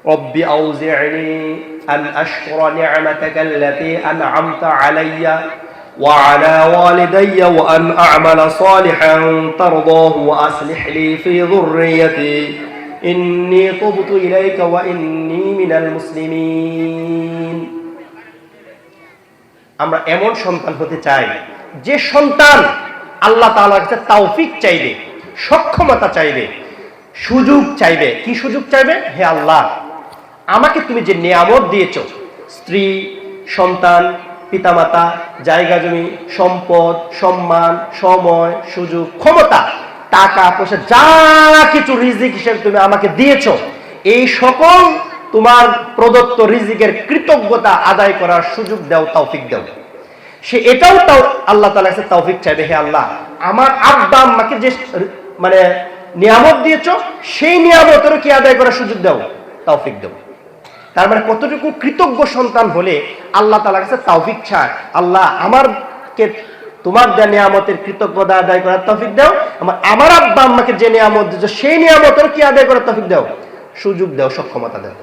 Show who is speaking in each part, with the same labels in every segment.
Speaker 1: রব্বি আউজি'নি আন আশকুরা নি'মাতাকাল্লাতী আন'আমতা আলাইয়া ওয়া আলা ওয়ালিদাইয়া ওয়া আন আ'মালা সালিহান তারদাহু ওয়া আসলিহ লি ফি যুররিয়্যাতি ইন্নী তুবতু ইলাইকা ওয়া ইন্নী মিনাল মুসলিমিন। আমরা এমন সন্তান হতে চাই যে সন্তান আল্লাহ তাআলার কাছে তৌফিক চাইবে, সক্ষমতা চাইবে, সুযোগ চাইবে। কি সুযোগ চাইবে? হে আল্লাহ, আমাকে তুমি যে নিয়ামত দিয়েছো, স্ত্রী, সন্তান, পিতামাতা, জায়গা জমি, সম্পদ, সম্মান, সময়, সুযোগ, ক্ষমতা, টাকা পয়সা, যা কিছু রিজিক হিসেবে তুমি আমাকে দিয়েছো, এই সকল তোমার প্রদত্ত রিজিকের কৃতজ্ঞতা আদায় করার সুযোগ দাও, তৌফিক দাও। সে এটাও তাও আল্লাহ তাআলার কাছে তৌফিক চাইবে, হে আল্লাহ, আমার আব্বা আম্মাকে যে মানে নিয়ামত দিয়েছো, সেই নিয়ামতেরও কি আদায় করার সুযোগ দাও, তৌফিক দাও। তার মানে কতটুকু কৃতজ্ঞ সন্তান হলে আল্লাহ তাআলার কাছে তৌফিক চায়, আল্লাহ আমারকে তোমার দেয়া নিয়ামতের কৃতজ্ঞতা আদায় করার তৌফিক দাও, আমার আব্বা আম্মাকে যে নিয়ামত দিয়েছো সেই নিয়ামতেরও কি আদায় করার তৌফিক দাও, সুযোগ দাও, সক্ষমতা দাও।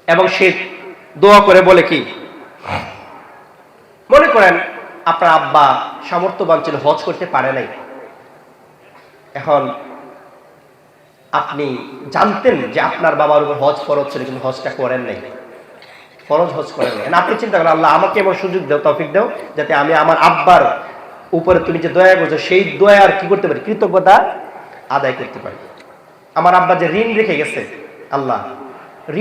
Speaker 1: এবং সে দোয়া করে বলে কি, মনে করেন আপনার আব্বা সামর্থ্যবান ছিল, হজ করতে পারে নাই। এখন আপনি জানতেন যে আপনার বাবার উপর হজ ফরজ ছিল, কিন্তু হজটা করেন নাই, ফরজ হজ করেন নাই। আপনি চিন্তা করেন, আল্লাহ আমাকে এমন সুযোগ দাও, তৌফিক দাও, যাতে আমি আমার আব্বার উপরে তুমি যে দয়া করছো সেই দয়ার কি করতে পারি, কৃতজ্ঞতা আদায় করতে পারি। আমার আব্বা যে ঋণ রেখে গেছে, আল্লাহ,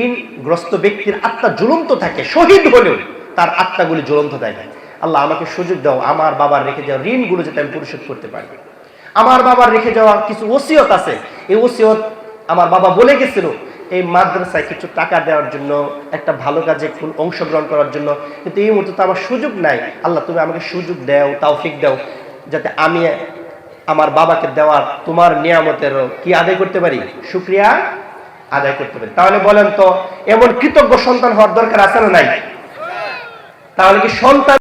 Speaker 1: ঋণগ্রস্ত ব্যক্তির আত্মা জ্বলন্ত থাকে, শহীদ হলেও তার আত্মাগুলি জ্বলন্ত থাকে। আল্লাহ আমাকে সুযোগ দাও, আমার বাবার রেখে যাওয়া ঋণগুলো যাতে আমি পরিশোধ করতে পারি। আমার বাবার রেখে যাওয়া কিছু ওসিয়ত আছে, এই ওসিয়ত আমার বাবা বলে গেছিল এই মাদ্রাসায় কিছু টাকা দেওয়ার জন্য, একটা ভালো কাজে অংশগ্রহণ করার জন্য, কিন্তু এই মুহূর্তে তো আমার সুযোগ নাই। আল্লাহ তুমি আমাকে সুযোগ দাও, তৌফিক দাও, যাতে আমি আমার বাবাকে দেওয়ার তোমার নিয়ামতের কি আদায় করতে পারি, শুকরিয়া আদায় করতে পারি। তাহলে বলেন তো, এমন কৃতজ্ঞ সন্তান হওয়ার দরকার আছে না নাই? তাহলে কি সন্তান